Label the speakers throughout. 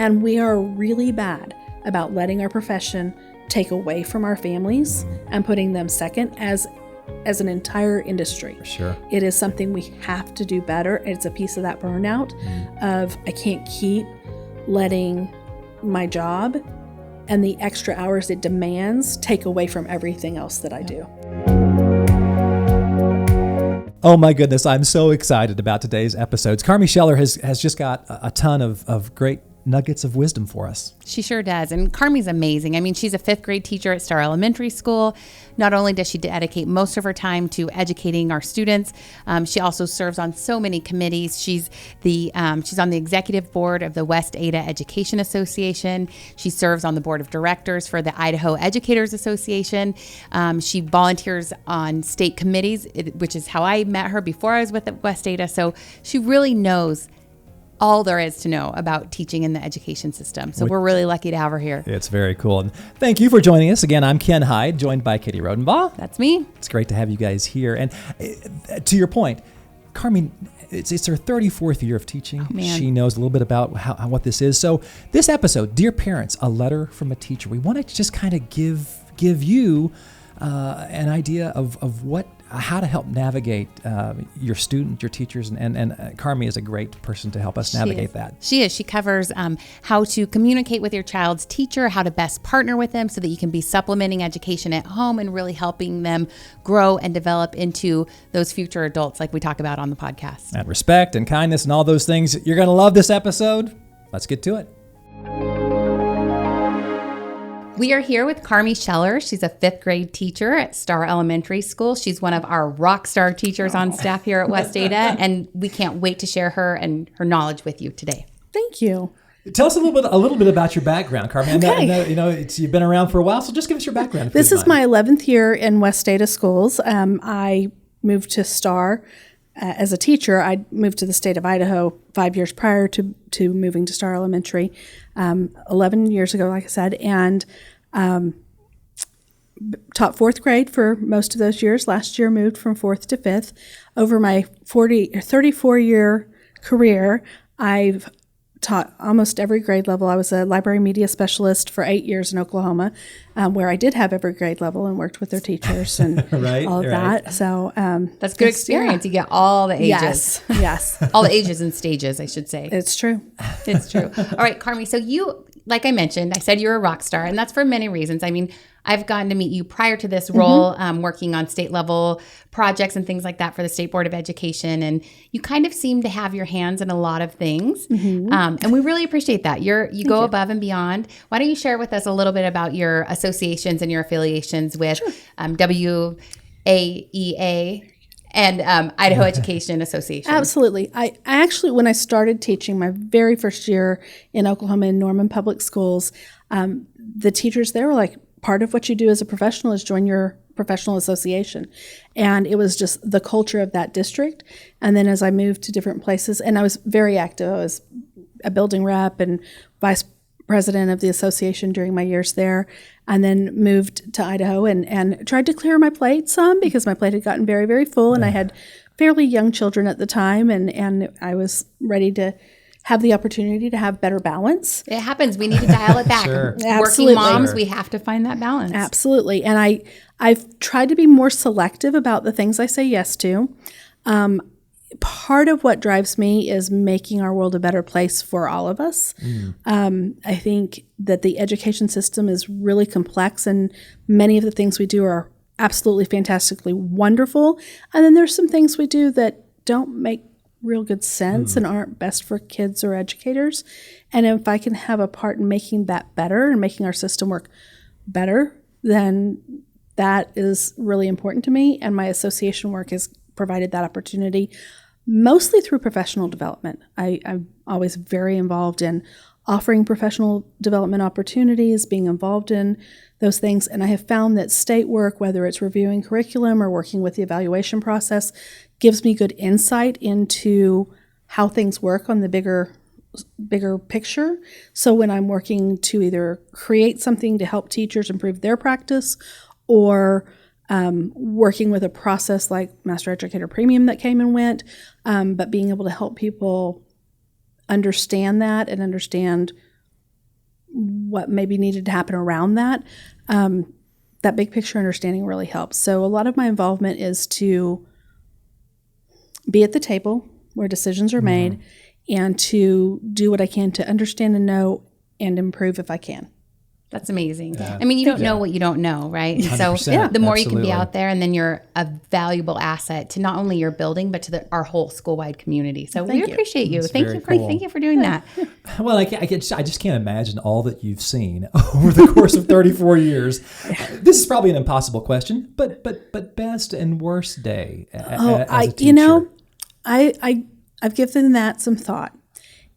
Speaker 1: And we are really bad about letting our profession take away from our families and putting them second as an entire industry.
Speaker 2: Sure.
Speaker 1: It is something we have to do better. It's a piece of that burnout of I can't keep letting my job and the extra hours it demands take away from everything else that I do.
Speaker 2: Oh my goodness, I'm so excited about today's episodes. Carmi Scheller has just got a ton of great nuggets of wisdom for us.
Speaker 3: She sure does. And Carmi's amazing. I mean, she's a 5th grade teacher at Star Elementary School. Not only does she dedicate most of her time to educating our students, she also serves on so many committees. She's on the executive board of the Westada Education Association. She serves on the board of directors for the Idaho Educators Association. She volunteers on state committees, which is how I met her before I was with Westada. So she really knows all there is to know about teaching in the education system. So we're really lucky to have her here.
Speaker 2: It's very cool. And thank you for joining us. Again, I'm Ken Hyde, joined by Katie Rodenbaugh.
Speaker 3: That's me.
Speaker 2: It's great to have you guys here. And to your point, Carmi, it's her 34th year of teaching.
Speaker 3: Oh, man.
Speaker 2: She knows a little bit about what this is. So this episode, Dear Parents, a letter from a teacher. We want to just kind of give you an idea of how to help navigate your student, your teachers, and Carmi is a great person to help us navigate that.
Speaker 3: She is. She covers how to communicate with your child's teacher, how to best partner with them so that you can be supplementing education at home and really helping them grow and develop into those future adults like we talk about on the podcast.
Speaker 2: And respect and kindness and all those things. You're going to love this episode. Let's get to it.
Speaker 3: We are here with Carmi Scheller. She's a 5th grade teacher at Star Elementary School. She's one of our rock star teachers on staff here at Westada, and we can't wait to share her and her knowledge with you today.
Speaker 1: Thank you.
Speaker 2: Tell us a little bit about your background, Carmi.
Speaker 1: Okay.
Speaker 2: I know you've been around for a while, so just give us your background.
Speaker 1: This is my 11th year in Westada schools. I moved to Star as a teacher. I moved to the state of Idaho 5 years prior to moving to Star Elementary, 11 years ago, like I said, and taught 4th grade for most of those years. Last year moved from 4th to 5th. Over my 34-year career, I've taught almost every grade level. I was a library media specialist for 8 years in Oklahoma, where I did have every grade level and worked with their teachers and all of that. So
Speaker 3: that's good experience. Yeah. You get all the ages.
Speaker 1: Yes.
Speaker 3: All the ages and stages, I should say.
Speaker 1: It's true.
Speaker 3: It's true. All right, Carmi. So you, like I mentioned, I said you're a rock star, and that's for many reasons. I mean, I've gotten to meet you prior to this role, working on state level projects and things like that for the State Board of Education. And you kind of seem to have your hands in a lot of things. And we really appreciate that. You go above and beyond. Why don't you share with us a little bit about your associations and your affiliations with WAEA and Idaho Education Association?
Speaker 1: Absolutely. I actually, when I started teaching my very first year in Oklahoma in Norman Public Schools, the teachers there were like, part of what you do as a professional is join your professional association. And it was just the culture of that district. And then as I moved to different places, and I was very active, I was a building rep and vice president of the association during my years there, and then moved to Idaho and tried to clear my plate some because my plate had gotten very, very full, and I had fairly young children at the time, and I was ready to have the opportunity to have better balance.
Speaker 3: It happens. We need to dial it back.
Speaker 2: Sure.
Speaker 3: Working moms, we have to find that balance.
Speaker 1: Absolutely. And I've tried to be more selective about the things I say yes to. Part of what drives me is making our world a better place for all of us. I think that the education system is really complex, and many of the things we do are absolutely fantastically wonderful. And then there's some things we do that don't make real good sense and aren't best for kids or educators. And if I can have a part in making that better and making our system work better, then that is really important to me. And my association work has provided that opportunity, mostly through professional development. I'm always very involved in offering professional development opportunities, being involved in those things. And I have found that state work, whether it's reviewing curriculum or working with the evaluation process, gives me good insight into how things work on the bigger picture. So when I'm working to either create something to help teachers improve their practice, or working with a process like Master Educator Premium that came and went, but being able to help people understand that and understand what maybe needed to happen around that, that big picture understanding really helps. So a lot of my involvement is to be at the table where decisions are made and to do what I can to understand and know and improve if I can.
Speaker 3: That's amazing. Yeah. I mean, you don't know what you don't know, right? And so the more you can be out there, and then you're a valuable asset to not only your building, but to our whole school-wide community. So we appreciate you. Thank you for doing that.
Speaker 2: Well, I just can't imagine all that you've seen over the course of 34 years. This is probably an impossible question, but best and worst day as a teacher.
Speaker 1: I've given that some thought.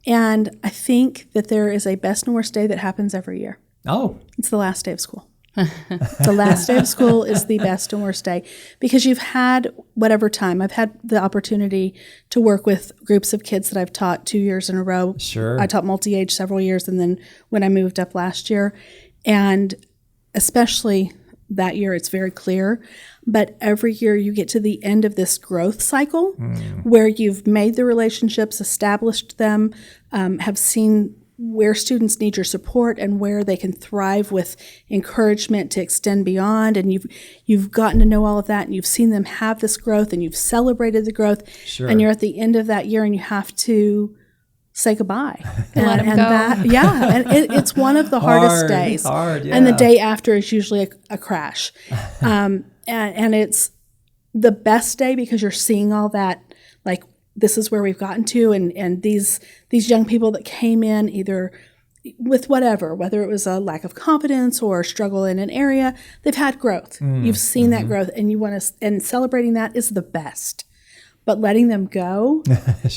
Speaker 1: And I think that there is a best and worst day that happens every year.
Speaker 2: Oh.
Speaker 1: It's the last day of school. The last day of school is the best and worst day because you've had whatever time. I've had the opportunity to work with groups of kids that I've taught 2 years in a row.
Speaker 2: Sure.
Speaker 1: I taught multi-age several years, and then when I moved up last year, and especially that year, it's very clear. But every year you get to the end of this growth cycle where you've made the relationships, established them, have seen where students need your support and where they can thrive with encouragement to extend beyond. And you've gotten to know all of that, and you've seen them have this growth, and you've celebrated the growth.
Speaker 2: Sure.
Speaker 1: And you're at the end of that year, and you have to say goodbye.
Speaker 3: Let them go.
Speaker 1: And it's one of the hardest days. And the day after is usually a crash. And it's the best day because you're seeing all that, like, this is where we've gotten to, and these young people that came in either with whether it was a lack of confidence or struggle in an area, they've had growth. You've seen that growth, and you want to, and celebrating that is the best. But letting them go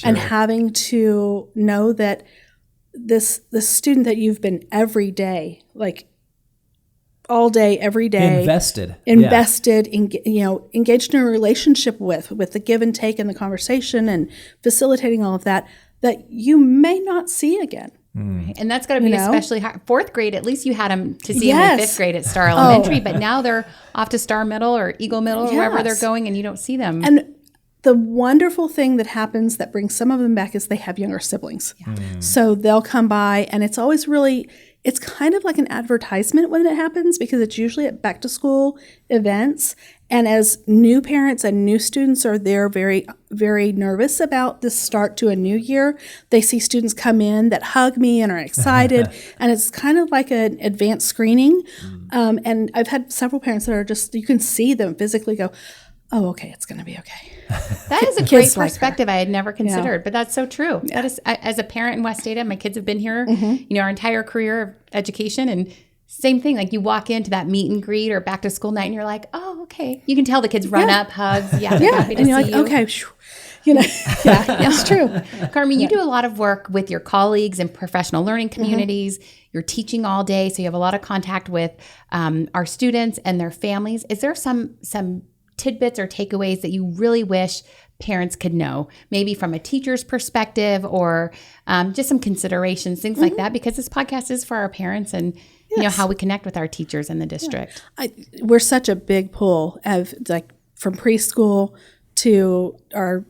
Speaker 1: and having to know that the student that you've been every day, like all day, every day,
Speaker 2: invested,
Speaker 1: engaged in a relationship with the give and take and the conversation and facilitating all of that you may not see again.
Speaker 3: And that's got to be especially hard. Fourth grade, at least you had them to see them in fifth grade at Star Elementary, but now they're off to Star Middle or Eagle Middle or wherever they're going, and you don't see them.
Speaker 1: And the wonderful thing that happens that brings some of them back is they have younger siblings. So they'll come by, and it's always it's kind of like an advertisement when it happens because it's usually at back to school events. And as new parents and new students are there very, very nervous about this start to a new year, they see students come in that hug me and are excited. And it's kind of like an advanced screening. And I've had several parents that are just, you can see them physically go, oh, okay, it's going to be okay.
Speaker 3: That is a great perspective I had never considered, but that's so true. That is, as a parent in Westada, my kids have been here, our entire career of education, and same thing. Like you walk into that meet and greet or back to school night, and you're like, oh, okay. You can tell the kids run up, hugs, they're happy to
Speaker 1: and you're
Speaker 3: see
Speaker 1: like,
Speaker 3: you.
Speaker 1: Okay, it's true.
Speaker 3: Carmi, you do a lot of work with your colleagues in professional learning communities. You're teaching all day, so you have a lot of contact with our students and their families. Is there some tidbits or takeaways that you really wish parents could know, maybe from a teacher's perspective or just some considerations, things like that, because this podcast is for our parents and how we connect with our teachers in the district.
Speaker 1: We're such a big pull of like from preschool to our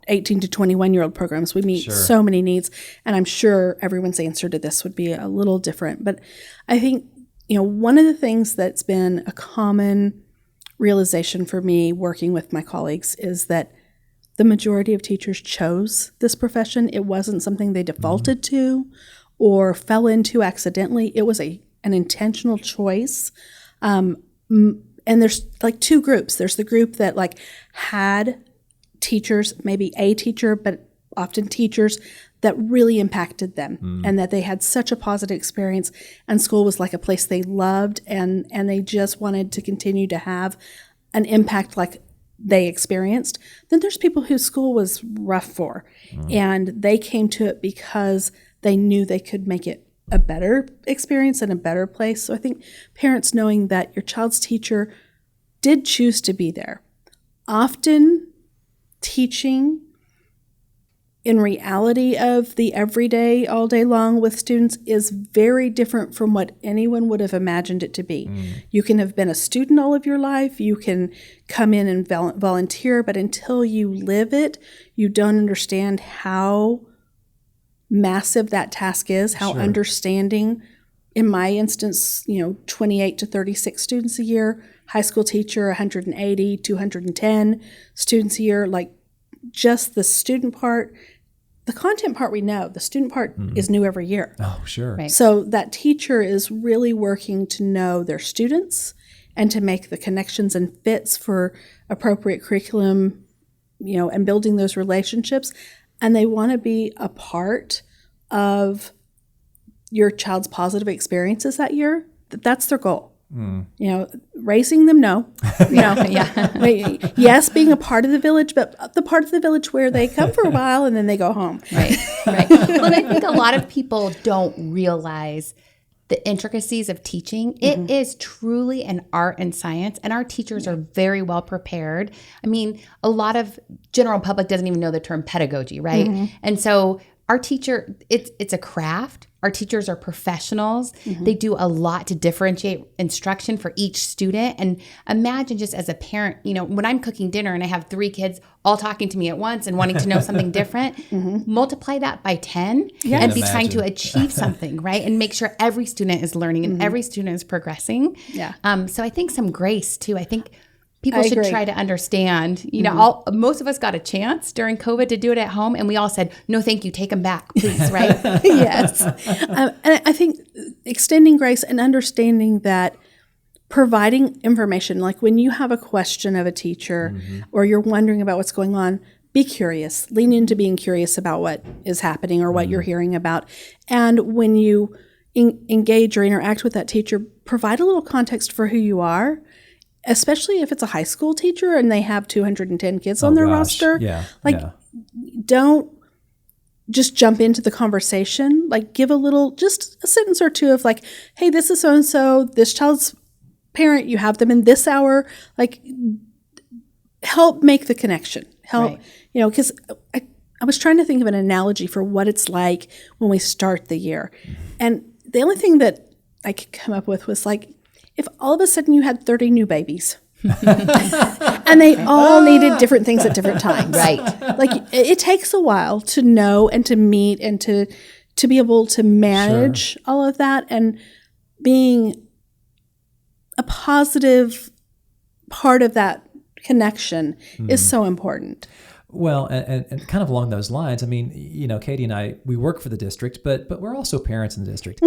Speaker 1: 18 to 21-year-old programs. We meet so many needs, and I'm sure everyone's answer to this would be a little different. But I think one of the things that's been a common realization for me working with my colleagues is that the majority of teachers chose this profession. It wasn't something they defaulted to or fell into accidentally. It was an intentional choice. And there's like two groups. There's the group that like had teachers, maybe a teacher, but often teachers that really impacted them and that they had such a positive experience, and school was like a place they loved, and they just wanted to continue to have an impact like they experienced. Then there's people whose school was rough for, and they came to it because they knew they could make it a better experience and a better place. So I think parents knowing that your child's teacher did choose to be there. Often teaching in reality of the everyday, all day long with students is very different from what anyone would have imagined it to be. You can have been a student all of your life. You can come in and volunteer, but until you live it, you don't understand how massive that task is, how understanding in my instance, 28 to 36 students a year, high school teacher, 180, 210 students a year, like just the student part. The content part we know, the student part is new every year.
Speaker 2: Oh, sure.
Speaker 3: Right.
Speaker 1: So that teacher is really working to know their students and to make the connections and fits for appropriate curriculum, and building those relationships. And they want to be a part of your child's positive experiences that year. That's their goal. Raising them, no. Yes, being a part of the village, but the part of the village where they come for a while and then they go home.
Speaker 3: Right. Well, I think a lot of people don't realize the intricacies of teaching. It is truly an art and science, and our teachers are very well prepared. I mean, a lot of general public doesn't even know the term pedagogy, right? And so our teacher, it's a craft. Our teachers are professionals. They do a lot to differentiate instruction for each student. And imagine just as a parent, when I'm cooking dinner and I have 3 kids all talking to me at once and wanting to know something different, multiply that by 10 and be trying to achieve something, right? And make sure every student is learning and every student is progressing.
Speaker 1: Yeah.
Speaker 3: So I think some grace too. I think people should
Speaker 1: agree.
Speaker 3: try to understand, most of us got a chance during COVID to do it at home, and we all said, no, thank you, take them back, please, right?
Speaker 1: Yes. And I think extending grace and understanding that providing information, like when you have a question of a teacher or you're wondering about what's going on, be curious. Lean into being curious about what is happening or what you're hearing about. And when you engage or interact with that teacher, provide a little context for who you are. Especially if it's a high school teacher and they have 210 kids on their roster. Don't just jump into the conversation. Like give just a sentence or two of like, hey, this is so-and-so, this child's parent, you have them in this hour. Like help make the connection. Because I was trying to think of an analogy for what it's like when we start the year. And the only thing that I could come up with was like, if all of a sudden you had 30 new babies and they all needed different things at different times.
Speaker 3: Right.
Speaker 1: Like it takes a while to know and to meet and to be able to manage all of that, and being a positive part of that connection is so important.
Speaker 2: Well, and kind of along those lines, I mean, Katie and I, we work for the district, but we're also parents in the district.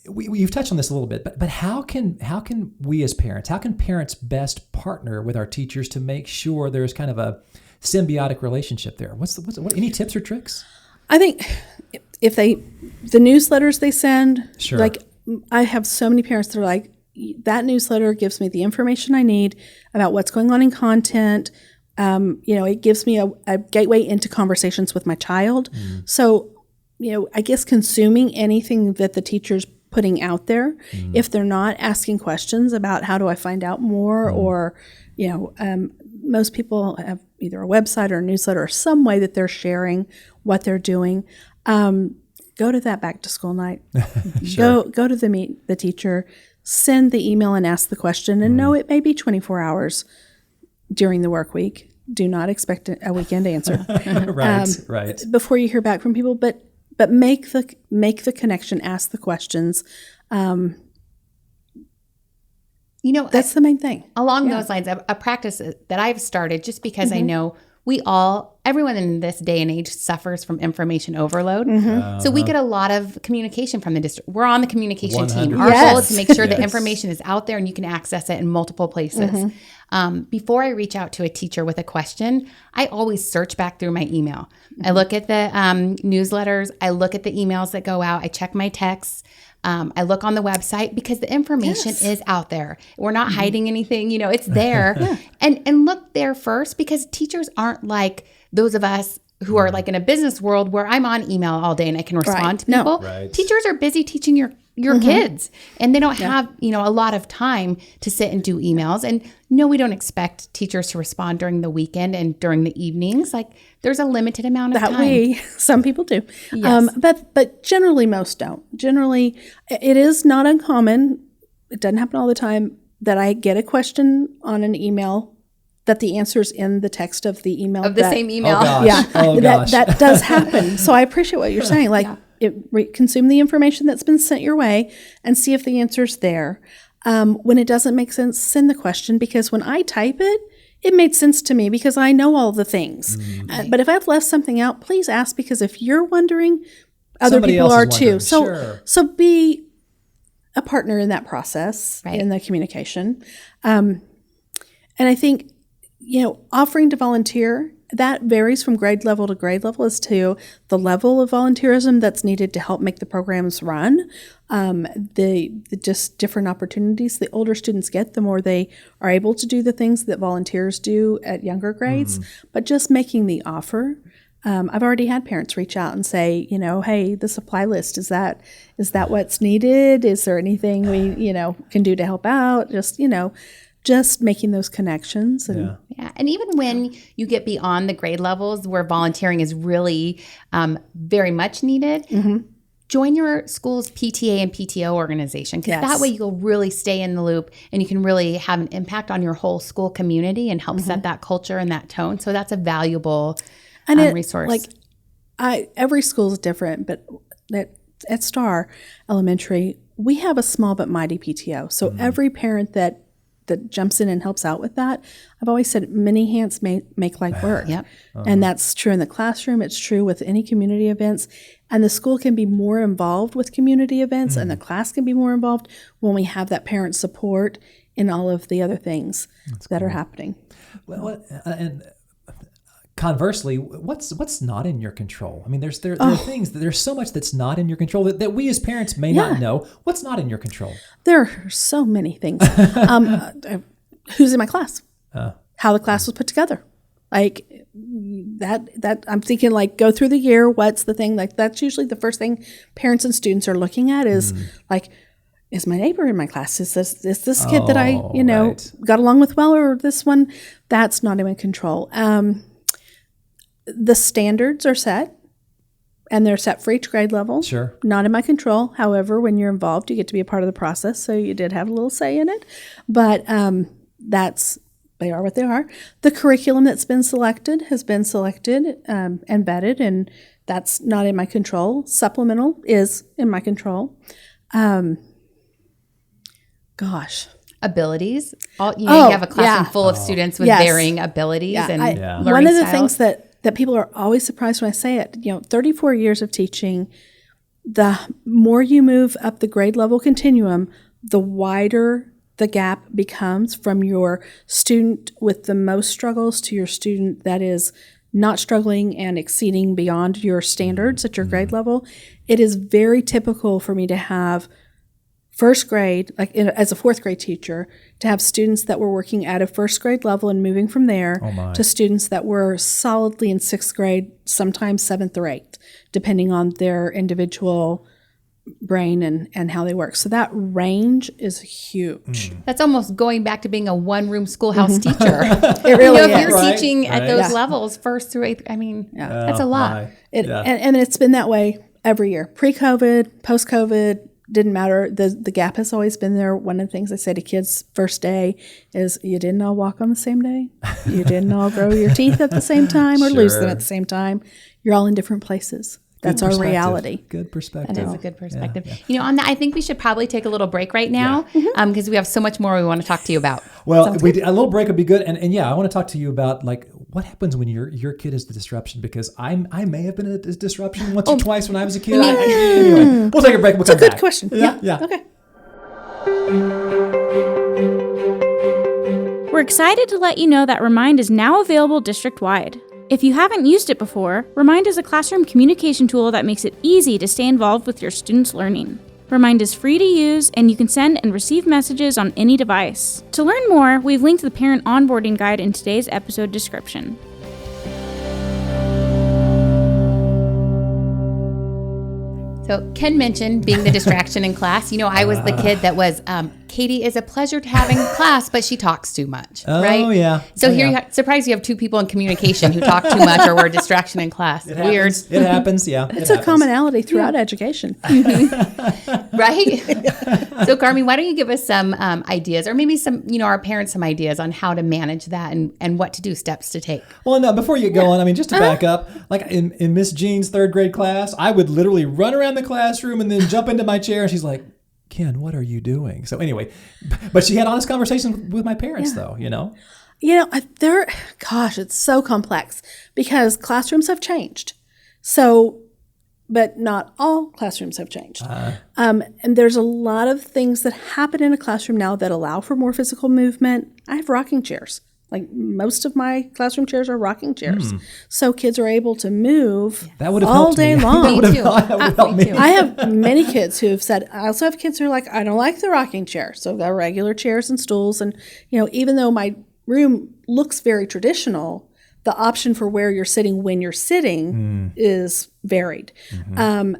Speaker 2: You've touched on this a little bit, but how can we as parents, how can parents best partner with our teachers to make sure there's kind of a symbiotic relationship there? What any tips or tricks?
Speaker 1: I think if the newsletters they send, like I have so many parents that are like, that newsletter gives me the information I need about what's going on in content. It gives me a gateway into conversations with my child. So, I guess consuming anything that the teacher's putting out there, if they're not asking questions about how do I find out more, or, most people have either a website or a newsletter or some way that they're sharing what they're doing. Go to that back to school night. Go to the meet the teacher, send the email and ask the question. And no, it may be 24 hours during the work week. Do not expect a weekend answer.
Speaker 2: Right.
Speaker 1: Before you hear back from people, but make the connection, ask the questions. That's the main thing.
Speaker 3: Along those lines, a practice that I've started, just because I know everyone in this day and age suffers from information overload. So we get a lot of communication from the district. We're on the communication team. Our goal is to make sure the information is out there and you can access it in multiple places. Before I reach out to a teacher with a question, I always search back through my email. I look at the newsletters. I look at the emails that go out. I check my texts. I look on the website because the information is out there. We're not hiding anything, it's there. And look there first, because teachers aren't like those of us who are like in a business world where I'm on email all day and I can respond to people. Teachers are busy teaching your kids, and they don't have, a lot of time to sit and do emails. And no, we don't expect teachers to respond during the weekend and during the evenings. Like there's a limited amount of time.
Speaker 1: Some people do.
Speaker 3: Yes.
Speaker 1: But generally most don't. Generally, it is not uncommon. It doesn't happen all the time that I get a question on an email that the answer's in the text of the email.
Speaker 3: Of the same email.
Speaker 2: Oh, gosh.
Speaker 1: That does happen. So I appreciate what you're saying. Like, consume the information that's been sent your way and see if the answer's there. When it doesn't make sense, send the question, because when I type it, it made sense to me because I know all the things. But if I've left something out, please ask, because if you're wondering, other
Speaker 2: Somebody
Speaker 1: people
Speaker 2: else
Speaker 1: are
Speaker 2: is
Speaker 1: too.
Speaker 2: wondering.
Speaker 1: So be a partner in that process, in the communication. And I think, offering to volunteer, that varies from grade level to grade level as to the level of volunteerism that's needed to help make the programs run. The just different opportunities the older students get, the more they are able to do the things that volunteers do at younger grades. But just making the offer. I've already had parents reach out and say, hey, the supply list, is that what's needed? Is there anything we, can do to help out? Just making those connections. And
Speaker 3: and even when you get beyond the grade levels where volunteering is really very much needed, join your school's PTA and PTO organization, because that way you'll really stay in the loop and you can really have an impact on your whole school community and help set that culture and that tone. So that's a valuable resource.
Speaker 1: Every school is different, but at Star Elementary, we have a small but mighty PTO. So every parent that jumps in and helps out with that, I've always said many hands make light work. And that's true in the classroom. It's true with any community events. And the school can be more involved with community events and the class can be more involved when we have that parent support in all of the other things that are happening.
Speaker 2: Well, and conversely, what's not in your control? I mean, there are things, there's so much that's not in your control that we as parents may not know. What's not in your control? There
Speaker 1: are so many things. Who's in my class? How the class was put together. Like that I'm thinking, like, go through the year. What's the thing? Like, that's usually the first thing parents and students are looking at is like, is my neighbor in my class? Is this kid that I, got along with well, or this one? That's not in my control. The standards are set, and they're set for each grade level.
Speaker 2: Sure.
Speaker 1: Not in my control. However, when you're involved, you get to be a part of the process, so you did have a little say in it. But they are what they are. The curriculum that's been selected has been selected and vetted, and that's not in my control. Supplemental is in my control.
Speaker 3: Abilities. You have a classroom full of students with varying abilities and learning
Speaker 1: one of the
Speaker 3: styles.
Speaker 1: things that people are always surprised when I say it, 34 years of teaching, the more you move up the grade level continuum, the wider the gap becomes from your student with the most struggles to your student that is not struggling and exceeding beyond your standards at your grade level. It is very typical for me to have first grade, as a fourth grade teacher, to have students that were working at a first grade level and moving from there to students that were solidly in sixth grade, sometimes seventh or eighth, depending on their individual brain and how they work. So that range is huge.
Speaker 3: That's almost going back to being a one-room schoolhouse teacher.
Speaker 1: It really is.
Speaker 3: If you're teaching at those levels, first through eighth, that's a lot.
Speaker 1: And it's been that way every year. Pre-COVID, post-COVID, didn't matter. The gap has always been there. One of the things I say to kids first day is, you didn't all walk on the same day. You didn't all grow your teeth at the same time or lose them at the same time. You're all in different places. That's our reality.
Speaker 2: Good perspective.
Speaker 3: That is a good perspective. On that, I think we should probably take a little break right now because we have so much more we want to talk to you about.
Speaker 2: Well, a little break would be good. And I want to talk to you about what happens when your kid is the disruption, because I may have been a disruption once or twice when I was a kid. Anyway, we'll take a break. We'll come back.
Speaker 1: It's a good question. Yeah. Okay.
Speaker 4: We're excited to let you know that Remind is now available district-wide. If you haven't used it before, Remind is a classroom communication tool that makes it easy to stay involved with your students' learning. Remind is free to use, and you can send and receive messages on any device. To learn more, we've linked the parent onboarding guide in today's episode description.
Speaker 3: So Ken mentioned being the distraction in class. I was the kid that was Katie is a pleasure to have in class, but she talks too much, right?
Speaker 2: Oh, yeah.
Speaker 3: So here,
Speaker 2: yeah.
Speaker 3: surprised you have two people in communication who talk too much or were a distraction in class.
Speaker 2: It
Speaker 3: Weird.
Speaker 2: happens. It happens, yeah.
Speaker 1: It's a commonality throughout education.
Speaker 3: Right? So, Carmi, why don't you give us some ideas, or maybe some, our parents some ideas on how to manage that and what to do, steps to take.
Speaker 2: Well, no, before you go on, I mean, just to back up, like in Miss Jean's third grade class, I would literally run around the classroom and then jump into my chair, and she's like, Ken, what are you doing? So anyway, but she had honest conversations with my parents, though,
Speaker 1: It's so complex because classrooms have changed. So, but not all classrooms have changed. And there's a lot of things that happen in a classroom now that allow for more physical movement. I have rocking chairs. Like most of my classroom chairs are rocking chairs. So kids are able to move all day long.
Speaker 3: Me too.
Speaker 1: I have many kids who have said, I also have kids who are like, I don't like the rocking chair. So I've got regular chairs and stools. And, even though my room looks very traditional, the option for where you're sitting when you're sitting is varied.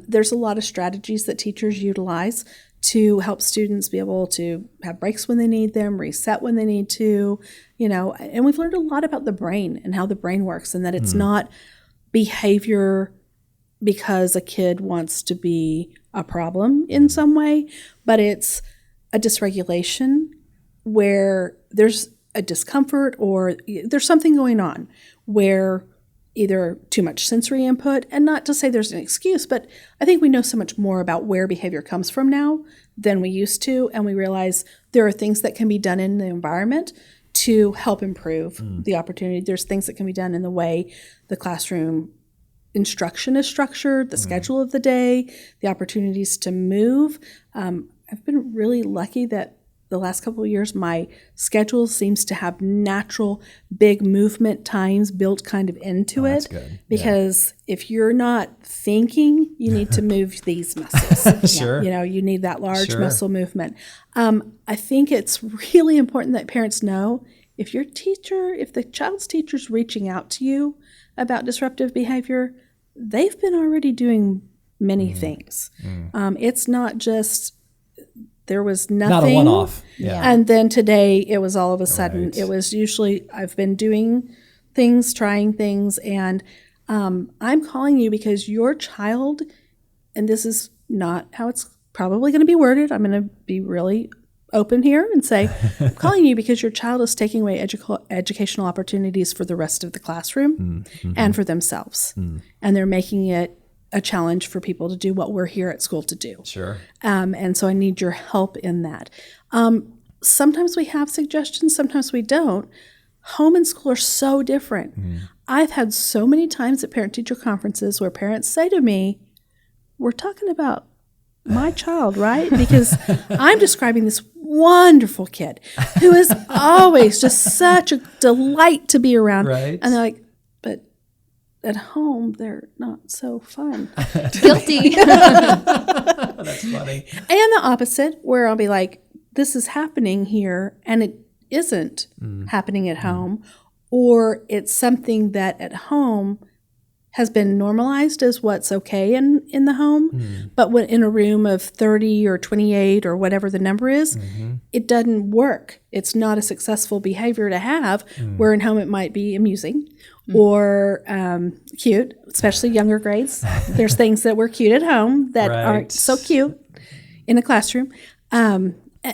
Speaker 1: There's a lot of strategies that teachers utilize to help students be able to have breaks when they need them, reset when they need to, and we've learned a lot about the brain and how the brain works, and that it's not behavior because a kid wants to be a problem in some way, but it's a dysregulation where there's a discomfort or there's something going on where either too much sensory input, and not to say there's an excuse, but I think we know so much more about where behavior comes from now than we used to, and we realize there are things that can be done in the environment to help improve the opportunity. There's things that can be done in the way the classroom instruction is structured, the schedule of the day, the opportunities to move. I've been really lucky that the last couple of years, my schedule seems to have natural big movement times built kind of into it.
Speaker 2: That's good.
Speaker 1: Because if you're not thinking, you need to move these muscles.
Speaker 2: Sure.
Speaker 1: You need that large muscle movement. I think it's really important that parents know if the child's teacher's reaching out to you about disruptive behavior, they've been already doing many things. It's not just there was nothing.
Speaker 2: Not a one-off. Yeah.
Speaker 1: And then today it was all of a sudden. Right. It was usually I've been doing things, trying things, and I'm calling you because your child, and this is not how it's probably going to be worded. I'm going to be really open here and say, I'm calling you because your child is taking away educational opportunities for the rest of the classroom and for themselves. And they're making it a challenge for people to do what we're here at school to do.
Speaker 2: Sure.
Speaker 1: And so I need your help in that. Sometimes we have suggestions, sometimes we don't. Home and school are so different. I've had so many times at parent-teacher conferences where parents say to me, we're talking about my child, right? Because I'm describing this wonderful kid who is always just such a delight to be around.
Speaker 2: Right.
Speaker 1: And they're like, but at home, they're not so fun.
Speaker 3: Guilty.
Speaker 2: That's funny.
Speaker 1: And the opposite, where I'll be like, this is happening here, and it isn't happening at home, or it's something that at home has been normalized as what's okay in the home, but when in a room of 30 or 28 or whatever the number is, it doesn't work. It's not a successful behavior to have, where in home it might be amusing or cute, especially younger grades. There's things that were cute at home that aren't so cute in a classroom.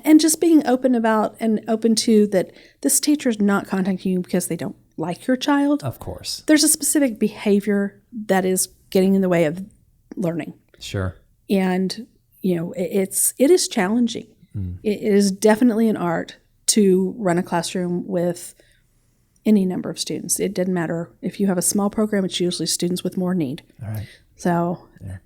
Speaker 1: And just being open about and open to that this teacher is not contacting you because they don't like your child.
Speaker 2: Of course.
Speaker 1: There's a specific behavior that is getting in the way of learning.
Speaker 2: Sure.
Speaker 1: And, it is challenging. It is definitely an art to run a classroom with any number of students. It doesn't matter. If you have a small program, it's usually students with more need.
Speaker 2: All right.
Speaker 1: So...
Speaker 2: Yeah.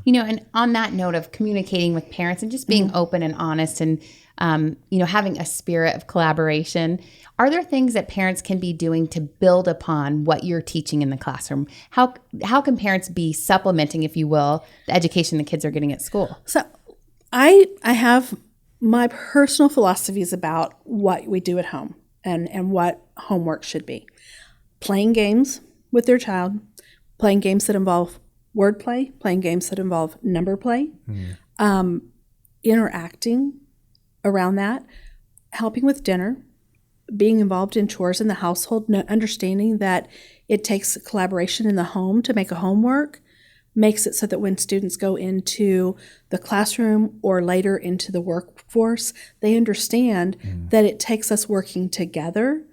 Speaker 3: And on that note of communicating with parents and just being open and honest and, having a spirit of collaboration, are there things that parents can be doing to build upon what you're teaching in the classroom? How can parents be supplementing, if you will, the education the kids are getting at school?
Speaker 1: So I have my personal philosophies about what we do at home and what homework should be. Playing games with their child, playing games that involve wordplay, playing games that involve number play, interacting around that, helping with dinner, being involved in chores in the household, understanding that it takes collaboration in the home to make a homework, makes it so that when students go into the classroom or later into the workforce, they understand that it takes us working together.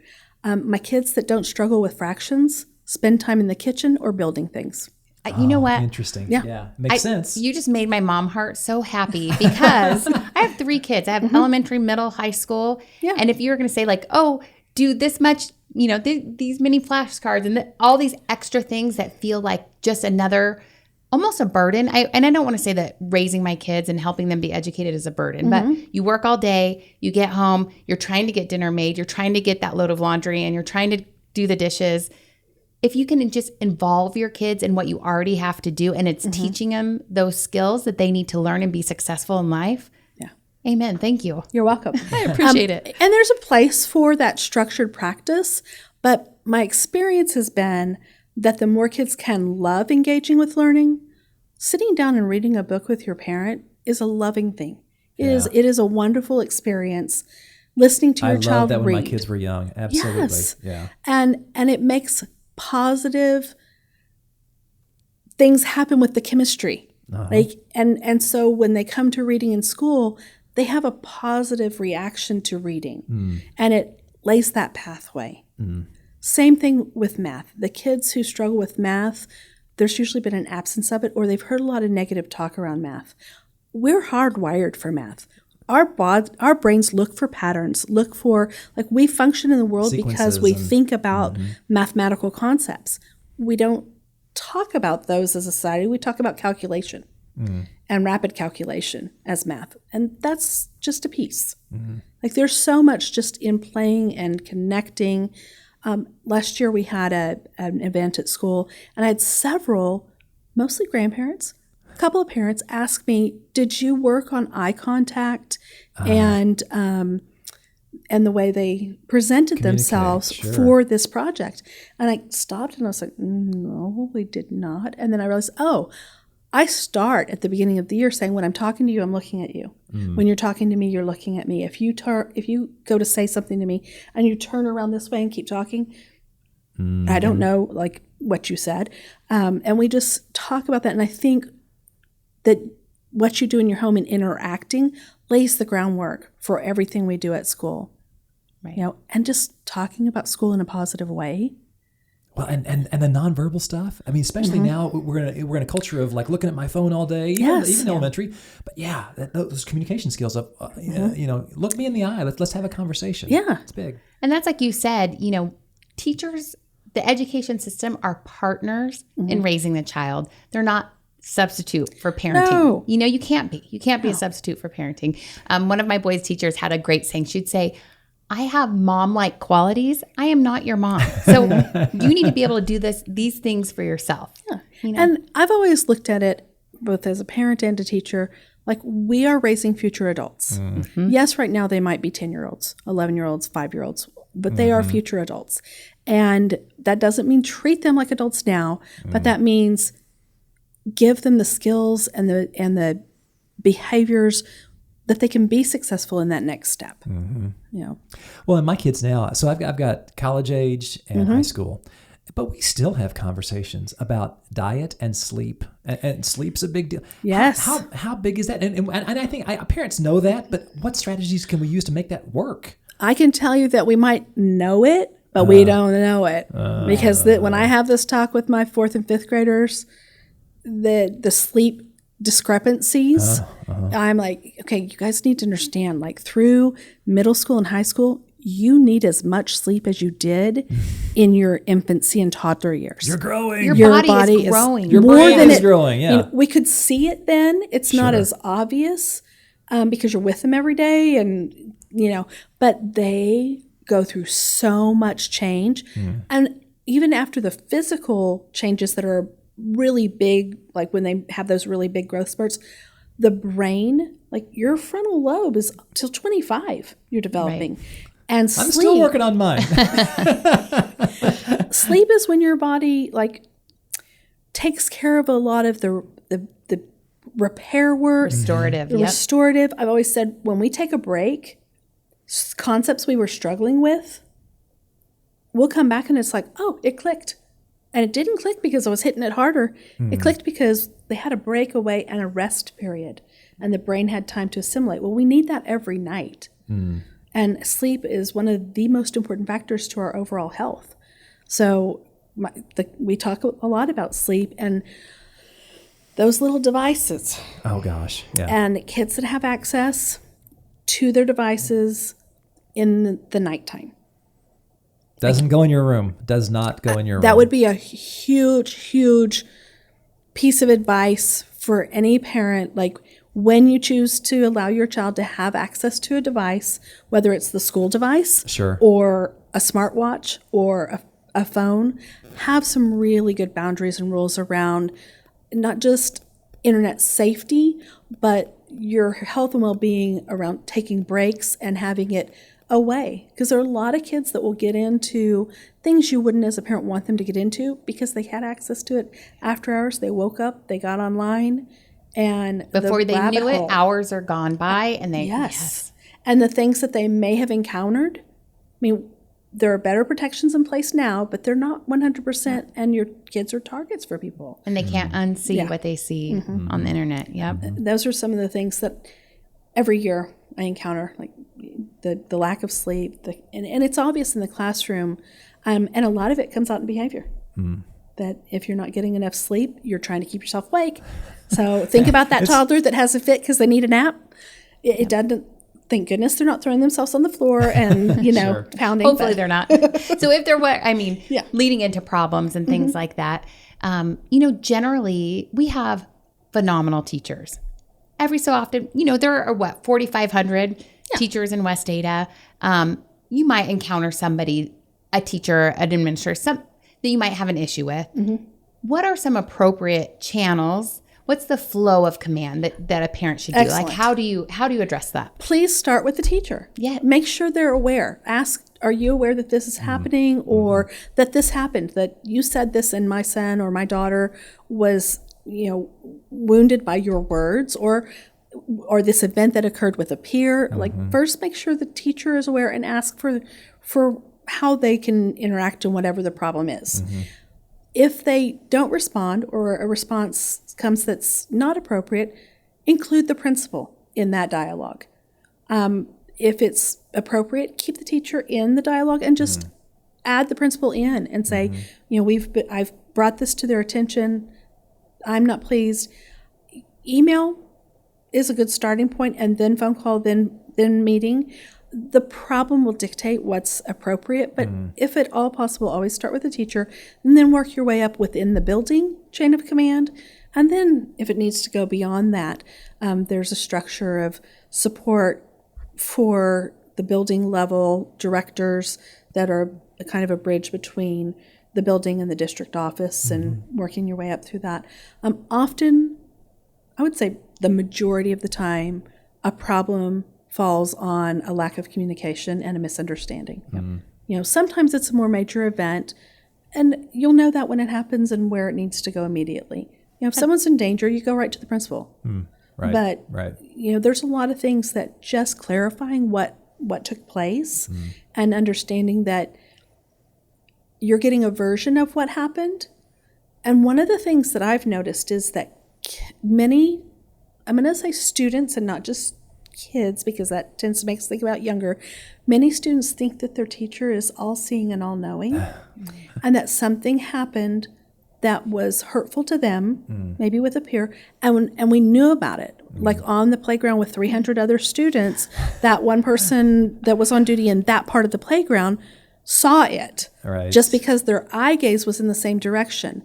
Speaker 1: My kids that don't struggle with fractions spend time in the kitchen or building things.
Speaker 3: You know what?
Speaker 2: Interesting.
Speaker 1: Yeah.
Speaker 2: Yeah. Makes sense.
Speaker 3: You just made my mom heart so happy because I have 3 kids. I have elementary, middle, high school.
Speaker 1: Yeah.
Speaker 3: And if you were going to say like, oh, do this much, you know, these mini flashcards and all these extra things that feel like just another, almost a burden. I don't want to say that raising my kids and helping them be educated is a burden, but you work all day, you get home, you're trying to get dinner made, you're trying to get that load of laundry and you're trying to do the dishes. If you can just involve your kids in what you already have to do and it's teaching them those skills that they need to learn and be successful in life.
Speaker 1: Yeah.
Speaker 3: Amen. Thank you.
Speaker 1: You're welcome.
Speaker 3: I appreciate it.
Speaker 1: And there's a place for that structured practice, but my experience has been that the more kids can love engaging with learning, sitting down and reading a book with your parent is a loving thing. It is a wonderful experience. Listening to your child
Speaker 2: read. I loved that
Speaker 1: read.
Speaker 2: when my kids were young. Absolutely.
Speaker 1: Yes.
Speaker 2: Yeah.
Speaker 1: And it makes positive things happen with the chemistry. And so when they come to reading in school, they have a positive reaction to reading. And it lays that pathway. Same thing with math. The kids who struggle with math, there's usually been an absence of it, or they've heard a lot of negative talk around math. We're hardwired for math. Our brains look for patterns, look for, like, we function in the world because we think about mathematical concepts. We don't talk about those as a society. We talk about calculation and rapid calculation as math. And that's just a piece. Like, there's so much just in playing and connecting. Last year we had an event at school, and I had several, mostly grandparents, a couple of parents ask me, did you work on eye contact and the way they presented themselves for this project? And I stopped and I was like, no, we did not. And then I realized, I start at the beginning of the year saying, when I'm talking to you, I'm looking at you. When you're talking to me, you're looking at me. If you go to say something to me and you turn around this way and keep talking, I don't know, like, what you said. And we just talk about that. And I think that what you do in your home in interacting lays the groundwork for everything we do at school.
Speaker 3: Right.
Speaker 1: You know, and just talking about school in a positive way.
Speaker 2: Well, and the nonverbal stuff. I mean, especially now we're in a culture of like looking at my phone all day, even elementary. But those communication skills of look me in the eye. Let's have a conversation.
Speaker 1: Yeah,
Speaker 2: it's big.
Speaker 3: And that's like you said. You know, teachers, the education system are partners in raising the child. They're not substitute for parenting.
Speaker 1: No.
Speaker 3: You know, you can't be a substitute for parenting. One of my boys' teachers had a great saying. She'd say, I have mom-like qualities. I am not your mom. So you need to be able to do these things for yourself.
Speaker 1: Yeah.
Speaker 3: You know?
Speaker 1: And I've always looked at it both as a parent and a teacher, like, we are raising future adults. Yes, right now they might be 10-year-olds, 11-year-olds, 5-year-olds, but they are future adults. And that doesn't mean treat them like adults now, but that means give them the skills and the behaviors that they can be successful in that next step. You know.
Speaker 2: Well, and my kids now, so I've got college age and high school, but we still have conversations about diet and sleep, and sleep's a big deal.
Speaker 1: Yes.
Speaker 2: How big is that? And I think parents know that, but what strategies can we use to make that work?
Speaker 1: I can tell you that we might know it, but we don't know it, because when I have this talk with my 4th and 5th graders, the sleep discrepancies, I'm like, okay, you guys need to understand, like, through middle school and high school, you need as much sleep as you did in your infancy and toddler years.
Speaker 2: You're growing.
Speaker 3: Your body is growing.
Speaker 2: Your brain is growing, yeah.
Speaker 1: You know, we could see it then. It's not as obvious because you're with them every day, and, you know, but they go through so much change. And even after the physical changes that are really big, like when they have those really big growth spurts, the brain, like, your frontal lobe is till 25 you're developing.
Speaker 3: Right.
Speaker 1: And sleep,
Speaker 2: I'm still working on mine.
Speaker 1: sleep is when your body, like, takes care of a lot of the repair work,
Speaker 3: Restorative.
Speaker 1: the restorative. I've always said when we take a break, concepts we were struggling with, we'll come back and it's like, oh, it clicked. And it didn't click because I was hitting it harder. It clicked because they had a breakaway and a rest period, and the brain had time to assimilate. Well, we need that every night. And sleep is one of the most important factors to our overall health. So we talk a lot about sleep and those little devices.
Speaker 2: Oh, gosh. Yeah.
Speaker 1: And kids that have access to their devices in the nighttime.
Speaker 2: Doesn't go in your room. Does not go in your room.
Speaker 1: That would be a huge, huge piece of advice for any parent. Like, when you choose to allow your child to have access to a device, whether it's the school device or a smartwatch or a phone, have some really good boundaries and rules around not just internet safety, but your health and well-being around taking breaks and having it away. Because there are a lot of kids that will get into things you wouldn't as a parent want them to get into because they had access to it after hours. They woke up, they got online, and
Speaker 3: before they knew it, hours are gone by, and they
Speaker 1: and the things that they may have encountered. I mean, there are better protections in place now, but they're not 100%, and your kids are targets for people.
Speaker 3: And they can't unsee what they see on the internet. Yep.
Speaker 1: Those are some of the things that every year I encounter, like the lack of sleep, and it's obvious in the classroom, and a lot of it comes out in behavior. That if you're not getting enough sleep, you're trying to keep yourself awake. So think about that toddler that has a fit because they need a nap. It doesn't. Thank goodness they're not throwing themselves on the floor and, pounding.
Speaker 3: Hopefully they're not. So if there were, leading into problems and things like that, generally we have phenomenal teachers. Every so often, there are 4,500 teachers in Westada. You might encounter somebody, a teacher, an administrator, that you might have an issue with. What are some appropriate channels? What's the flow of command that a parent should do?
Speaker 1: Excellent.
Speaker 3: Like, how do you address that?
Speaker 1: Please start with the teacher.
Speaker 3: Yeah.
Speaker 1: Make sure they're aware. Ask, are you aware that this is happening, or that this happened, that you said this and my son or my daughter was, wounded by your words, or this event that occurred with a peer. Like, first make sure the teacher is aware and ask for how they can interact in whatever the problem is. If they don't respond, or a response comes that's not appropriate, include the principal in that dialogue. If it's appropriate, keep the teacher in the dialogue and just add the principal in and say, I've brought this to their attention. I'm not pleased. Email is a good starting point, and then phone call, then meeting. The problem will dictate what's appropriate, but if at all possible, always start with the teacher and then work your way up within the building chain of command. And then if it needs to go beyond that, there's a structure of support for the building level directors that are kind of a bridge between the building and the district office, and working your way up through that. Often, I would say the majority of the time, a problem falls on a lack of communication and a misunderstanding. Sometimes it's a more major event, and you'll know that when it happens and where it needs to go immediately. If someone's in danger, you go right to the principal. But there's a lot of things that just clarifying what took place and understanding that you're getting a version of what happened. And one of the things that I've noticed is that many, I'm going to say students and not just kids, because that tends to make us think about younger. Many students think that their teacher is all-seeing and all-knowing, and that something happened that was hurtful to them, maybe with a peer, and we knew about it. Like on the playground with 300 other students, that one person that was on duty in that part of the playground saw it, just because their eye gaze was in the same direction.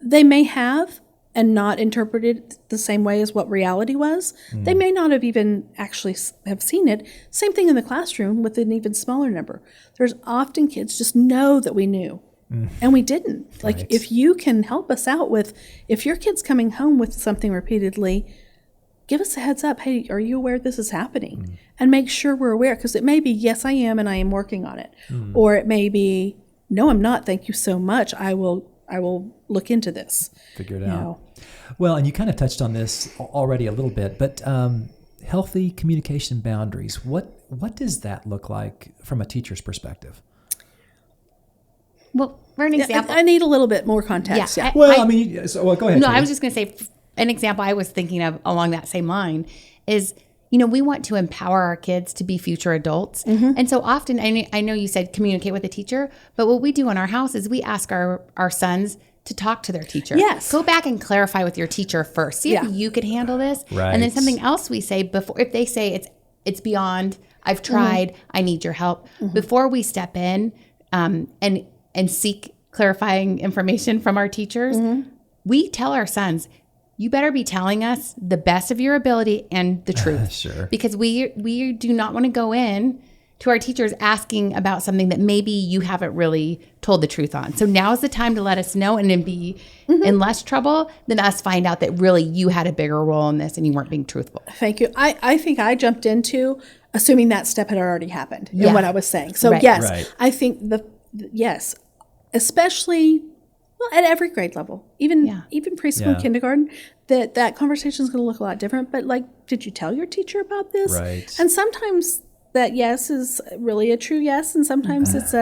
Speaker 1: They may have and not interpreted the same way as what reality was. They may not have even actually have seen it. Same thing in the classroom with an even smaller number. There's often kids just know that we knew, and we didn't. Like, if you can help us out with, if your kid's coming home with something repeatedly, give us a heads up. Hey, are you aware this is happening? And make sure we're aware, because it may be, yes, I am, and I am working on it. Or it may be, no, I'm not. Thank you so much. I will look into this.
Speaker 2: Figure it out. Well, and you kind of touched on this already a little bit, but healthy communication boundaries. What does that look like from a teacher's perspective?
Speaker 3: Well, for an example,
Speaker 1: I need a little bit more context. Yeah.
Speaker 2: Go ahead.
Speaker 3: No,
Speaker 2: Katie.
Speaker 3: I was just going to say an example I was thinking of along that same line is, we want to empower our kids to be future adults. And so often, I know you said communicate with the teacher, but what we do in our house is we ask our sons to talk to their teacher.
Speaker 1: Yes.
Speaker 3: Go back and clarify with your teacher first. See if you could handle this.
Speaker 2: Right.
Speaker 3: And then something else we say before, if they say it's beyond, I've tried, I need your help. Before we step in and seek clarifying information from our teachers, we tell our sons, you better be telling us the best of your ability and the truth.
Speaker 2: Sure.
Speaker 3: Because we do not want to go in to our teachers asking about something that maybe you haven't really told the truth on. So now is the time to let us know and then be in less trouble than us find out that really you had a bigger role in this and you weren't being truthful.
Speaker 1: Thank you. I think I jumped into assuming that step had already happened in what I was saying. So
Speaker 3: Right.
Speaker 1: yes,
Speaker 2: Right.
Speaker 1: I think especially at every grade level, even preschool, kindergarten, that conversation is going to look a lot different. But did you tell your teacher about this?
Speaker 2: Right.
Speaker 1: And sometimes that yes is really a true yes, and sometimes it's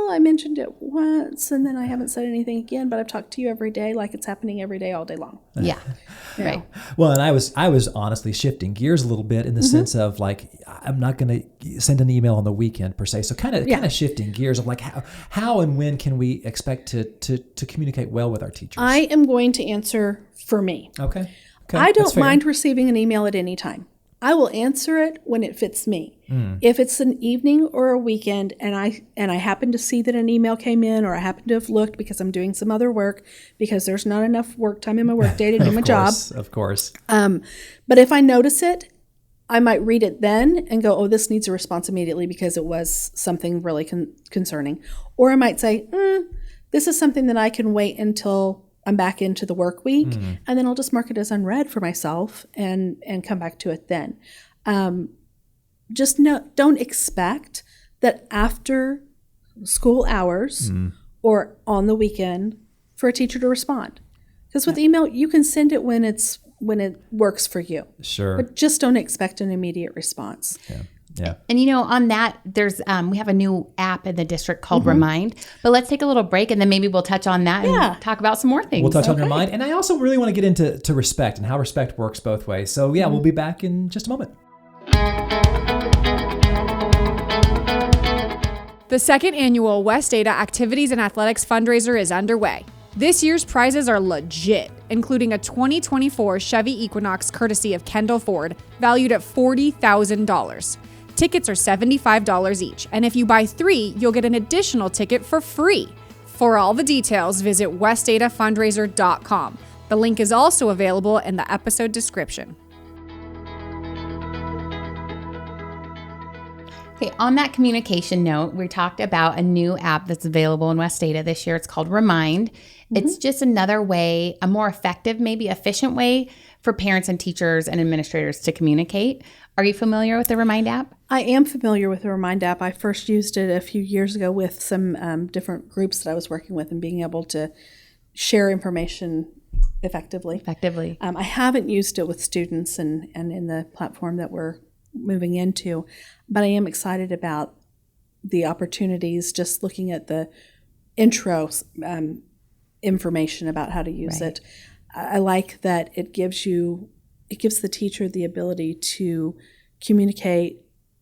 Speaker 1: I mentioned it once and then I haven't said anything again, but I've talked to you every day like it's happening every day all day long.
Speaker 3: Yeah. Right.
Speaker 2: Well, and I was honestly shifting gears a little bit in the sense of I'm not going to send an email on the weekend per se. So kind of shifting gears of how and when can we expect to communicate well with our teachers?
Speaker 1: I am going to answer for me.
Speaker 2: Okay.
Speaker 1: I don't mind receiving an email at any time. I will answer it when it fits me. If it's an evening or a weekend and I happen to see that an email came in, or I happen to have looked because I'm doing some other work because there's not enough work time in my work day to do my job.
Speaker 2: Of course.
Speaker 1: But if I notice it, I might read it then and go, oh, this needs a response immediately because it was something really concerning. Or I might say, this is something that I can wait until I'm back into the work week, and then I'll just mark it as unread for myself and come back to it then. Don't expect that after school hours or on the weekend for a teacher to respond. Because with email, you can send it when it works for you.
Speaker 2: Sure.
Speaker 1: But just don't expect an immediate response.
Speaker 2: Yeah.
Speaker 3: And on that, there's we have a new app in the district called Remind. But let's take a little break and then maybe we'll touch on that and talk about some more things.
Speaker 2: We'll touch on Remind. And I also really want to get into respect and how respect works both ways. So we'll be back in just a moment.
Speaker 5: The second annual Westada Activities and Athletics Fundraiser is underway. This year's prizes are legit, including a 2024 Chevy Equinox courtesy of Kendall Ford, valued at $40,000. Tickets are $75 each, and if you buy 3, you'll get an additional ticket for free. For all the details, visit westadafundraiser.com. The link is also available in the episode description.
Speaker 3: Okay, on that communication note, we talked about a new app that's available in Westada this year. It's called Remind. It's just another way, a more effective, maybe efficient way for parents and teachers and administrators to communicate. Are you familiar with the Remind app?
Speaker 1: I am familiar with the Remind app. I first used it a few years ago with some different groups that I was working with and being able to share information effectively. I haven't used it with students and in the platform that we're moving into, but I am excited about the opportunities, just looking at the intro information about how to use it. I like that it gives the teacher the ability to communicate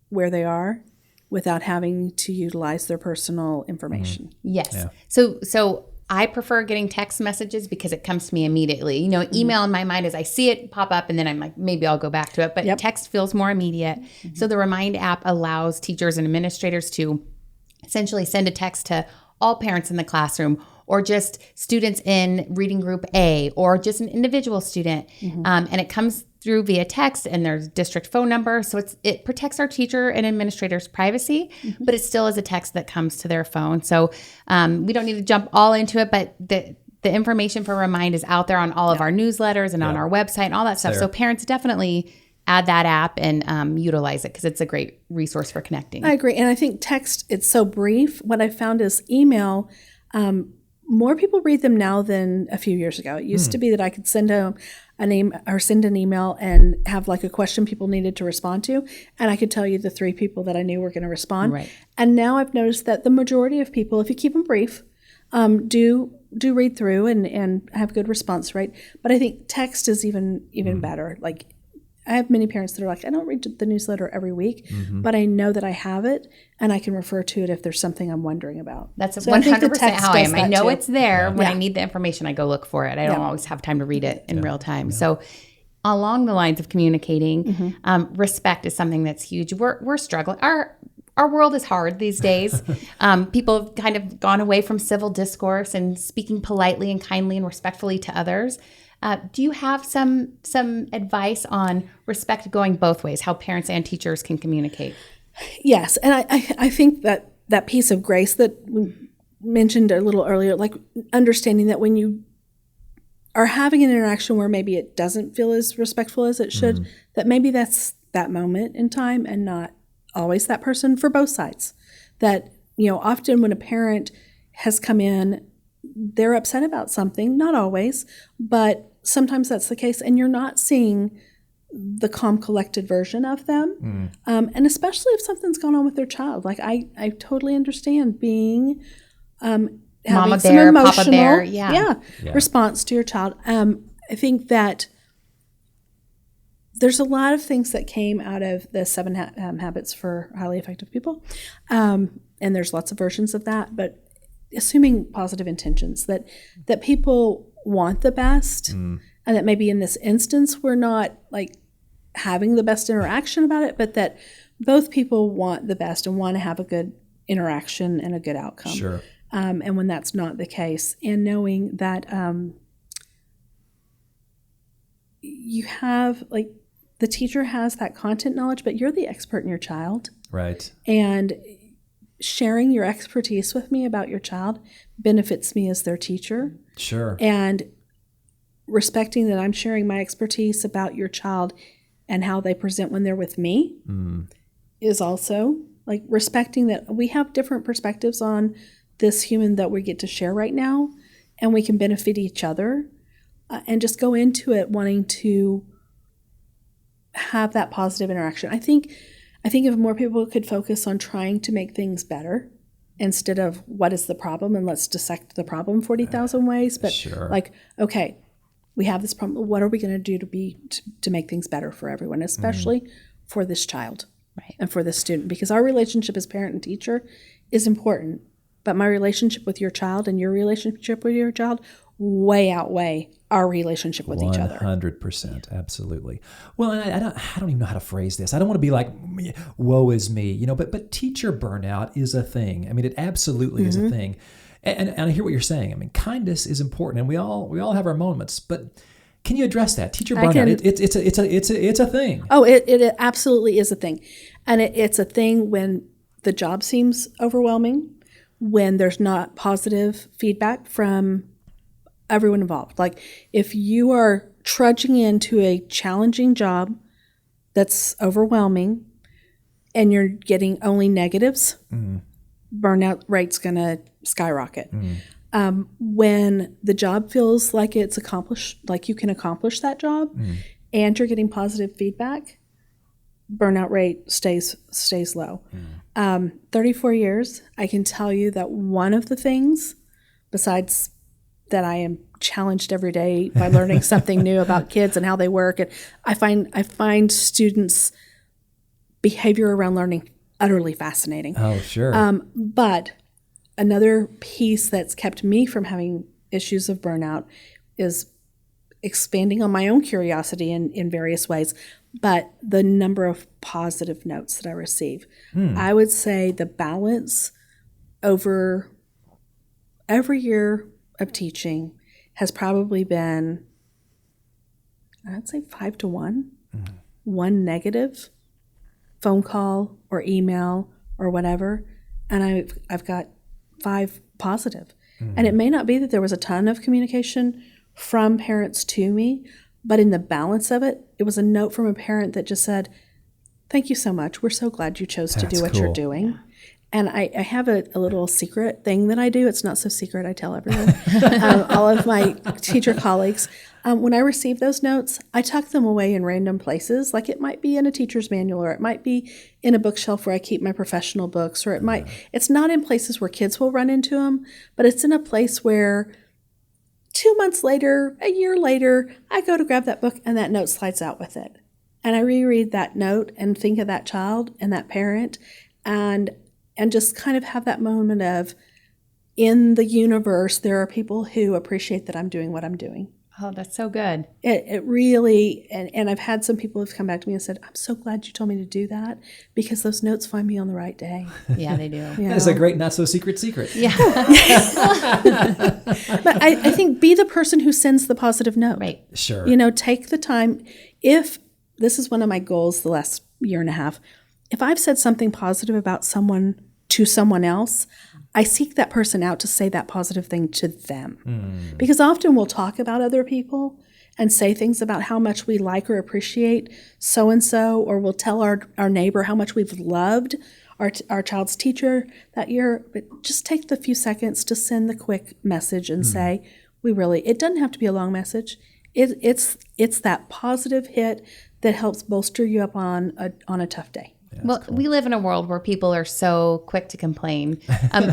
Speaker 1: where they are without having to utilize their personal information.
Speaker 3: Yes. Yeah. So I prefer getting text messages because it comes to me immediately. Email in my mind is I see it pop up and then I'm like, maybe I'll go back to it. But text feels more immediate. So the Remind app allows teachers and administrators to essentially send a text to all parents in the classroom, or just students in reading group A, or just an individual student. And it comes through via text, and there's district phone number. So it protects our teacher and administrators' privacy, but it still is a text that comes to their phone. So we don't need to jump all into it, but the information for Remind is out there on all of our newsletters and on our website and all that stuff. So parents definitely add that app and utilize it because it's a great resource for connecting.
Speaker 1: I agree. And I think text, it's so brief. What I found is email, more people read them now than a few years ago. It used to be that I could send an email and have like a question people needed to respond to, and I could tell you the 3 people that I knew were going to respond.
Speaker 3: Right.
Speaker 1: And now I've noticed that the majority of people, if you keep them brief, do read through and have good response rate. But I think text is even better. Like, I have many parents that are like, I don't read the newsletter every week, but I know that I have it and I can refer to it if there's something I'm wondering about.
Speaker 3: That's
Speaker 1: So I think the
Speaker 3: 100%
Speaker 1: text
Speaker 3: how I
Speaker 1: does
Speaker 3: am. I
Speaker 1: that
Speaker 3: know
Speaker 1: too.
Speaker 3: it's there. When I
Speaker 1: Yeah.
Speaker 3: need the information, I go look for it. I don't always have time to read it in real time.
Speaker 2: Yeah.
Speaker 3: So along the lines of communicating, respect is something that's huge. We're struggling. Our world is hard these days. People have kind of gone away from civil discourse and speaking politely and kindly and respectfully to others. Do you have some advice on respect going both ways, how parents and teachers can communicate?
Speaker 1: Yes, and I think that piece of grace that we mentioned a little earlier, like understanding that when you are having an interaction where maybe it doesn't feel as respectful as it should, that maybe that's that moment in time and not always that person for both sides. That, often when a parent has come in, they're upset about something, not always, but sometimes that's the case, and you're not seeing the calm, collected version of them. And especially if something's gone on with their child. Like, I totally understand being having
Speaker 3: Mama
Speaker 1: some
Speaker 3: bear,
Speaker 1: emotional
Speaker 3: Papa bear, yeah.
Speaker 1: response to your child. I think that there's a lot of things that came out of the 7 habits for highly effective people. And there's lots of versions of that, but assuming positive intentions, that people want the best, and that maybe in this instance we're not like having the best interaction about it, but that both people want the best and want to have a good interaction and a good outcome.
Speaker 2: Sure.
Speaker 1: And when that's not the case, and knowing that you have, like, the teacher has that content knowledge, but you're the expert in your child.
Speaker 2: Right.
Speaker 1: And sharing your expertise with me about your child benefits me as their teacher.
Speaker 2: Sure.
Speaker 1: And respecting that I'm sharing my expertise about your child and how they present when they're with me is also, like, respecting that we have different perspectives on this human that we get to share right now, and we can benefit each other, and just go into it wanting to have that positive interaction. I think if more people could focus on trying to make things better instead of what is the problem and let's dissect the problem 40,000 ways, but like, okay, we have this problem. What are we going to do to make things better for everyone, especially for this child and for this student? Because our relationship as parent and teacher is important, but my relationship with your child and your relationship with your child way outweigh our relationship with each other.
Speaker 2: 100%, absolutely. Well, and I don't even know how to phrase this. I don't want to be like, woe is me, but teacher burnout is a thing. I mean, it absolutely is a thing. And I hear what you're saying. I mean, kindness is important, and we all have our moments. But can you address that teacher burnout? It's a thing.
Speaker 1: Oh, it absolutely is a thing, and it's a thing when the job seems overwhelming, when there's not positive feedback from everyone involved. Like, if you are trudging into a challenging job that's overwhelming and you're getting only negatives, burnout rate's going to skyrocket. When the job feels like it's accomplished, like you can accomplish that job, and you're getting positive feedback, burnout rate stays low. 34 years, I can tell you that one of the things, besides that I am challenged every day by learning something new about kids and how they work, and I find students' behavior around learning utterly fascinating.
Speaker 2: Oh, sure.
Speaker 1: But another piece that's kept me from having issues of burnout is expanding on my own curiosity in various ways, but the number of positive notes that I receive. I would say the balance over every year of teaching has probably been, I'd say 5 to 1. One negative phone call or email or whatever, and I've got 5 positive. And it may not be that there was a ton of communication from parents to me, but in the balance of it, it was a note from a parent that just said, "Thank you so much. We're so glad you chose to do what you're doing." And I have a little secret thing that I do. It's not so secret. I tell everyone, all of my teacher colleagues. When I receive those notes, I tuck them away in random places. Like it might be in a teacher's manual, or it might be in a bookshelf where I keep my professional books, or it's not in places where kids will run into them, but it's in a place where 2 months later, a year later, I go to grab that book and that note slides out with it. And I reread that note and think of that child and that parent and just kind of have that moment of, in the universe, there are people who appreciate that I'm doing what I'm doing.
Speaker 3: Oh, that's so good.
Speaker 1: It really, and I've had some people who've come back to me and said, I'm so glad you told me to do that, because those notes find me on the right day.
Speaker 3: Yeah, they do.
Speaker 2: That's a great, not so secret.
Speaker 3: Yeah.
Speaker 1: But I think be the person who sends the positive note.
Speaker 3: Right.
Speaker 2: Sure.
Speaker 1: Take the time. If this is one of my goals the last year and a half, if I've said something positive about someone to someone else, I seek that person out to say that positive thing to them. Because often we'll talk about other people and say things about how much we like or appreciate so-and-so, or we'll tell our neighbor how much we've loved our child's teacher that year. But just take the few seconds to send the quick message and say, it doesn't have to be a long message. It's that positive hit that helps bolster you up on a tough day.
Speaker 2: Yeah,
Speaker 3: well,
Speaker 2: cool.
Speaker 3: We live in a world where people are so quick to complain.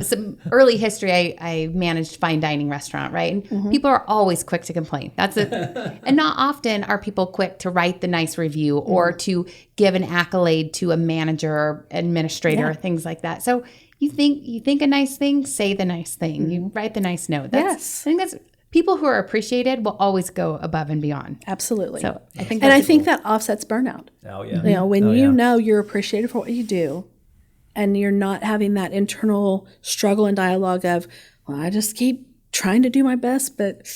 Speaker 3: Some early history, I managed fine dining restaurant, right? And people are always quick to complain. And not often are people quick to write the nice review or to give an accolade to a manager or administrator, things like that. So you think a nice thing, say the nice thing. You write the nice note. I think that's people who are appreciated will always go above and beyond.
Speaker 1: Absolutely.
Speaker 3: So I think
Speaker 1: that offsets burnout.
Speaker 2: Oh, yeah.
Speaker 1: When you know you're appreciated for what you do, and you're not having that internal struggle and dialogue of, well, I just keep trying to do my best, but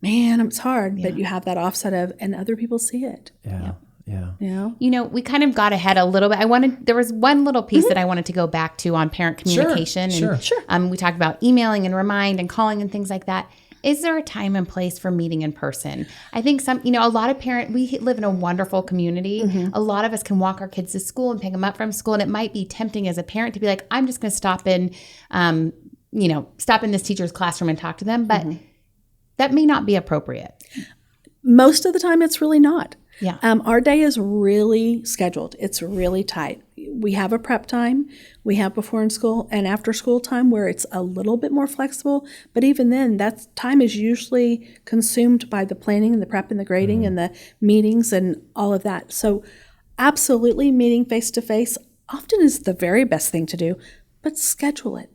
Speaker 1: man, it's hard. But you have that offset of, and other people see it.
Speaker 2: Yeah.
Speaker 3: We kind of got ahead a little bit. There was one little piece that I wanted to go back to on parent communication.
Speaker 2: Sure.
Speaker 3: And we talked about emailing and remind and calling and things like that. Is there a time and place for meeting in person? I think a lot of parents, we live in a wonderful community. A lot of us can walk our kids to school and pick them up from school. And it might be tempting as a parent to be like, I'm just going to stop in this teacher's classroom and talk to them. But that may not be appropriate.
Speaker 1: Most of the time, it's really not.
Speaker 3: Yeah.
Speaker 1: Our day is really scheduled. It's really tight. We have a prep time. We have before and school and after school time where it's a little bit more flexible. But even then, that time is usually consumed by the planning and the prep and the grading and the meetings and all of that. So absolutely, meeting face-to-face often is the very best thing to do, but schedule it.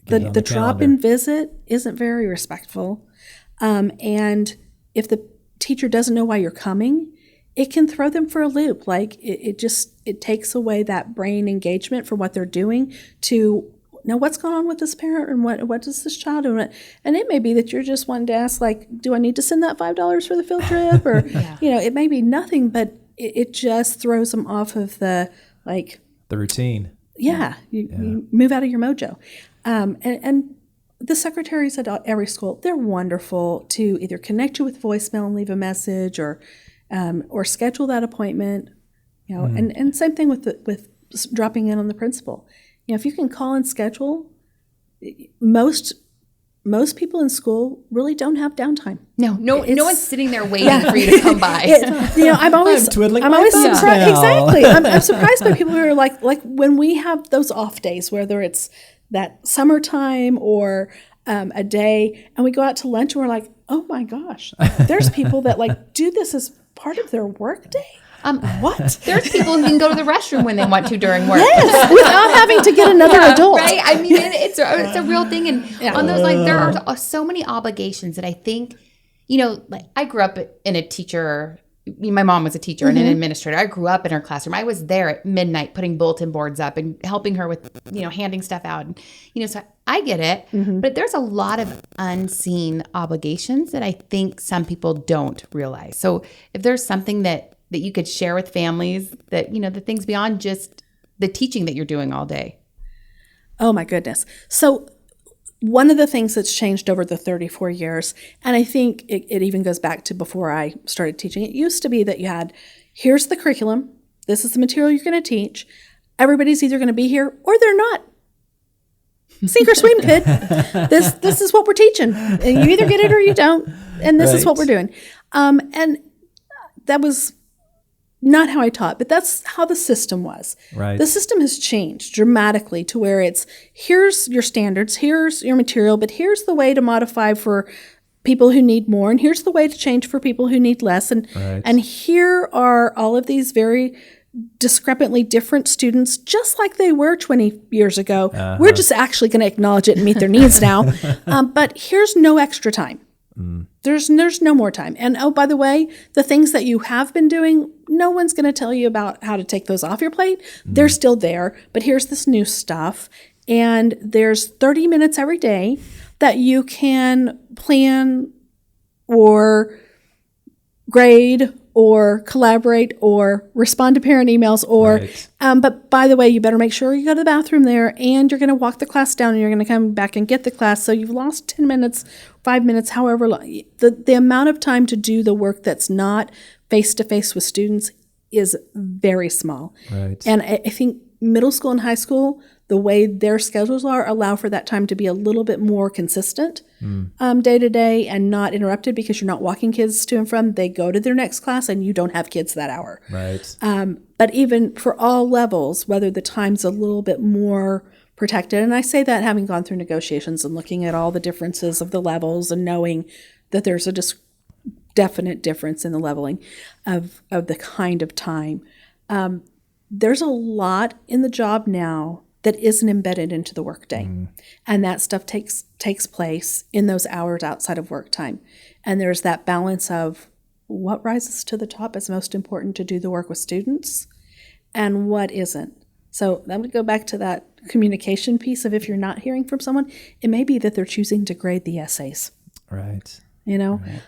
Speaker 1: The drop-in visit isn't very respectful. And if the teacher doesn't know why you're coming, it can throw them for a loop. Like it takes away that brain engagement for what they're doing to know what's going on with this parent and what does this child do. And it may be that you're just wanting to ask, like, do I need to send that $5 for the field trip? Or, it may be nothing, but it just throws them off of the
Speaker 2: routine.
Speaker 1: You move out of your mojo. And the secretaries at every school, they're wonderful to either connect you with voicemail and leave a message or schedule that appointment, and same thing with dropping in on the principal. If you can call and schedule, most people in school really don't have downtime.
Speaker 3: No one's sitting there waiting for you to come by.
Speaker 1: I'm always
Speaker 2: twiddling
Speaker 1: I'm
Speaker 2: my
Speaker 1: always
Speaker 2: thumbs
Speaker 1: surprised.
Speaker 2: now.
Speaker 1: Exactly. I'm surprised by people who are like when we have those off days, whether it's that summertime or a day, and we go out to lunch and we're like, oh my gosh, there's people that do this as part of their work day. What?
Speaker 3: There's people who can go to the restroom when they want to during work.
Speaker 1: Yes, without having to get another adult.
Speaker 3: Right? I mean, it's a real thing. And on those lines, there are so many obligations that I think, I grew up in a teacher. My mom was a teacher and an administrator. I grew up in her classroom. I was there at midnight putting bulletin boards up and helping her with, handing stuff out. And, so I get it. But there's a lot of unseen obligations that I think some people don't realize. So if there's something that you could share with families that, the things beyond just the teaching that you're doing all day.
Speaker 1: Oh, my goodness. So one of the things that's changed over the 34 years, and I think it even goes back to before I started teaching, it used to be that you had, here's the curriculum, this is the material you're going to teach, everybody's either going to be here or they're not. Sink or swim, kid. This is what we're teaching. And you either get it or you don't. And this is what we're doing. And that was not how I taught, but that's how the system was.
Speaker 2: Right.
Speaker 1: The system has changed dramatically to where it's, here's your standards, here's your material, but here's the way to modify for people who need more, and here's the way to change for people who need less. And here are all of these very discrepantly different students, just like they were 20 years ago. We're just actually going to acknowledge it and meet their needs now. But here's no extra time. There's no more time. And oh, by the way, the things that you have been doing, no one's going to tell you about how to take those off your plate. They're still there, but here's this new stuff. And there's 30 minutes every day that you can plan or grade or collaborate or respond to parent emails or, but by the way, you better make sure you go to the bathroom there, and you're going to walk the class down and you're going to come back and get the class. So you've lost 10 minutes, 5 minutes, however long. The amount of time to do the work that's not face-to-face with students is very small.
Speaker 2: Right.
Speaker 1: And I think middle school and high school, the way their schedules are, allow for that time to be a little bit more consistent day to day and not interrupted, because you're not walking kids to and from. They go to their next class and you don't have kids that hour.
Speaker 2: Right.
Speaker 1: But even for all levels, whether the time's a little bit more protected, and I say that having gone through negotiations and looking at all the differences of the levels and knowing that there's a definite difference in the leveling of the kind of time. There's a lot in the job now that isn't embedded into the workday. And that stuff takes place in those hours outside of work time. And there's that balance of what rises to the top as most important to do the work with students and what isn't. So I'm going to go back to that communication piece of, if you're not hearing from someone, it may be that they're choosing to grade the essays.
Speaker 2: Right.
Speaker 1: You know?
Speaker 2: Right.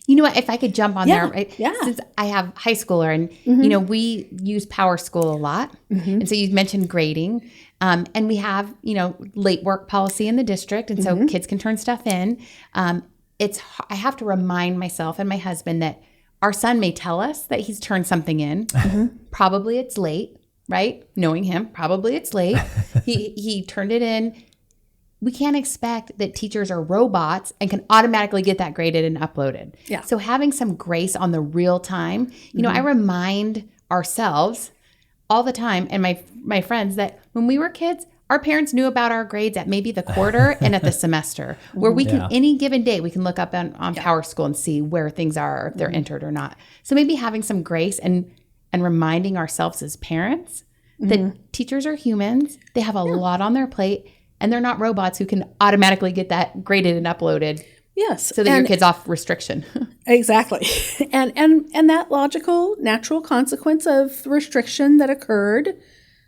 Speaker 3: You know what, if I could jump on there, right?
Speaker 1: Yeah.
Speaker 3: Since I have high schooler and, you know, we use Power School a lot. And so you mentioned grading. And we have, you know, late work policy in the district. And so kids can turn stuff in. I have to remind myself and my husband that our son may tell us that he's turned something in. Probably it's late, right? Knowing him, probably it's late. He turned it in. We can't expect that teachers are robots and can automatically get that graded and uploaded.
Speaker 1: Yeah.
Speaker 3: So having some grace on the real time, you know, I remind ourselves all the time and my friends that when we were kids, our parents knew about our grades at maybe the quarter and at the semester, where we can, any given day, we can look up on Power School and see where things are, or if they're entered or not. So maybe having some grace and reminding ourselves as parents that teachers are humans. They have a lot on their plate. And they're not robots who can automatically get that graded and uploaded.
Speaker 1: Yes.
Speaker 3: So that your kid's off restriction.
Speaker 1: Exactly. And that logical, natural consequence of restriction that occurred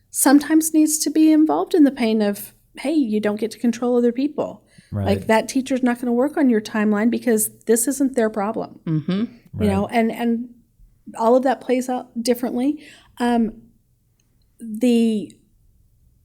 Speaker 1: sometimes needs to be involved in the pain of, hey, you don't get to control other people.
Speaker 2: Right.
Speaker 1: Like, that teacher's not going to work on your timeline because this isn't their problem. You know, and all of that plays out differently. The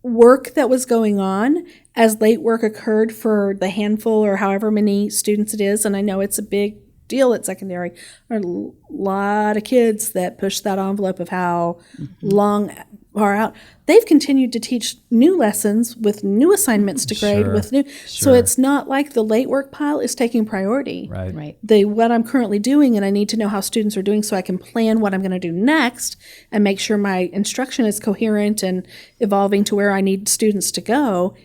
Speaker 1: work that was going on as late work occurred for the handful or however many students it is, and I know it's a big deal at secondary, there are a lot of kids that push that envelope of how long far out. They've continued to teach new lessons with new assignments to grade with new. So it's not like the late work pile is taking priority.
Speaker 2: Right.
Speaker 1: What I'm currently doing, and I need to know how students are doing so I can plan what I'm going to do next and make sure my instruction is coherent and evolving to where I need students to go,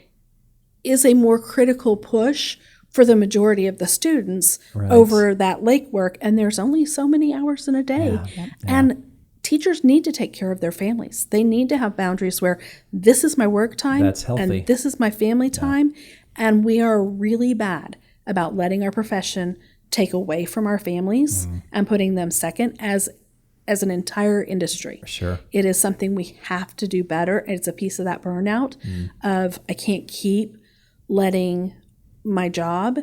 Speaker 1: is a more critical push for the majority of the students over that late work. And there's only so many hours in a day. And teachers need to take care of their families. They need to have boundaries where this is my work time.
Speaker 2: That's healthy.
Speaker 1: And this is my family time. And we are really bad about letting our profession take away from our families and putting them second as an entire industry.
Speaker 2: Sure.
Speaker 1: It is something we have to do better. It's a piece of that burnout of, I can't keep letting my job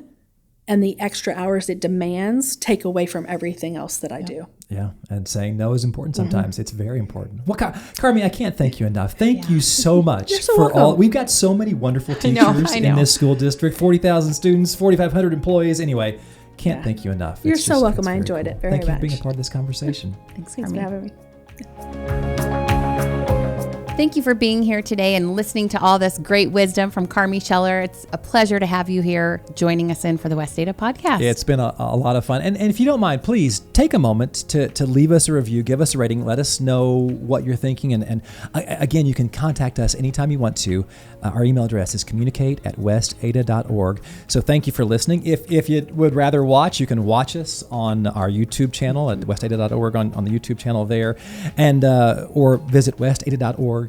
Speaker 1: and the extra hours it demands take away from everything else that I do.
Speaker 2: Yeah, and saying no is important sometimes. It's very important. Well, Carmi, I can't thank you enough. Thank you so much for all. We've got so many wonderful teachers in this school district, 40,000 students, 4,500 employees. Anyway, can't thank you enough.
Speaker 1: You're so welcome. I enjoyed it very much.
Speaker 2: Thank you for being a part of this conversation.
Speaker 3: Thanks
Speaker 1: for having me.
Speaker 3: Thank you for being here today and listening to all this great wisdom from Carmi Scheller. It's a pleasure to have you here joining us in for the Westada podcast.
Speaker 2: It's been a lot of fun. And if you don't mind, please take a moment to leave us a review, give us a rating, let us know what you're thinking. And again, you can contact us anytime you want to. Our email address is communicate@westada.org. So thank you for listening. If you would rather watch, you can watch us on our YouTube channel at westada.org on the YouTube channel there, and or visit westada.org/podcast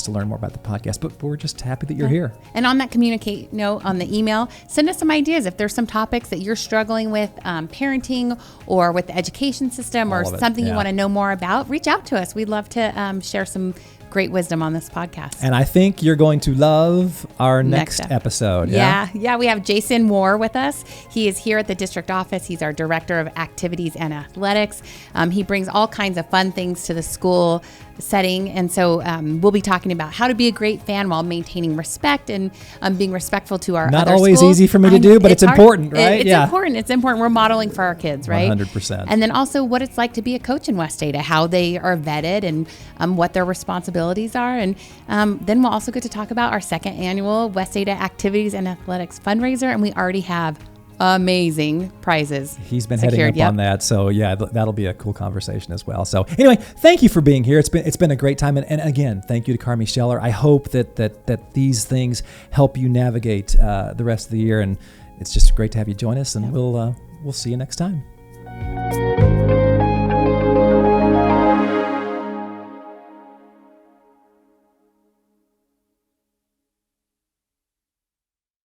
Speaker 2: to learn more about the podcast. But we're just happy that you're here.
Speaker 3: And on that communicate note on the email, send us some ideas. If there's some topics that you're struggling with, parenting or with the education system or something you want to know more about, reach out to us. We'd love to share some great wisdom on this podcast.
Speaker 2: And I think you're going to love our next episode.
Speaker 3: Yeah. We have Jason Moore with us. He is here at the district office. He's our director of activities and athletics. He brings all kinds of fun things to the school setting. And so we'll be talking about how to be a great fan while maintaining respect and being respectful to our
Speaker 2: Not
Speaker 3: other
Speaker 2: always
Speaker 3: schools.
Speaker 2: easy for me to do, but it's important, right?
Speaker 3: It's important. It's important. We're modeling for our kids, right?
Speaker 2: 100%.
Speaker 3: And then also what it's like to be a coach in Westada, how they are vetted and what their responsibilities are. And then we'll also get to talk about our second annual Westada Activities and Athletics Fundraiser. And we already have amazing prizes.
Speaker 2: He's been heading up on that. So yeah, that'll be a cool conversation as well. So anyway, thank you for being here. It's been a great time. And again, thank you to Carmi Scheller. I hope that these things help you navigate the rest of the year. And it's just great to have you join us, and we'll see you next time.